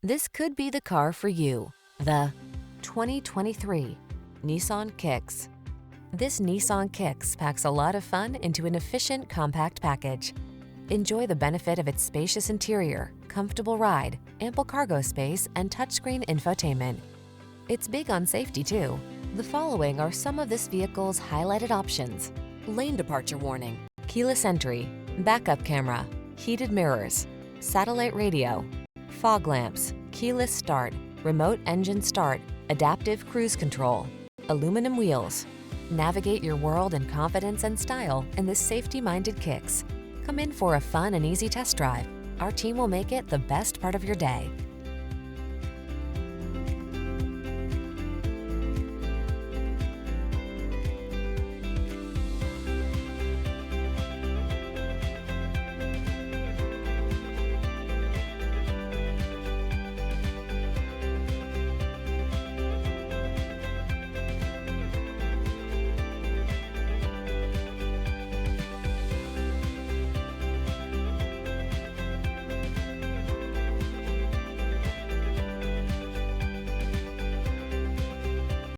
This could be the car for you. The 2023 Nissan Kicks. This Nissan Kicks packs a lot of fun into an efficient, compact package. Enjoy the benefit of its spacious interior, comfortable ride, ample cargo space, and touchscreen infotainment. It's big on safety, too. The following are some of this vehicle's highlighted options: lane departure warning, keyless entry, backup camera, heated mirrors, satellite radio, fog lamps, keyless start, remote engine start, adaptive cruise control, aluminum wheels. Navigate your world in confidence and style in this safety-minded Kicks. Come in for a fun and easy test drive. Our team will make it the best part of your day.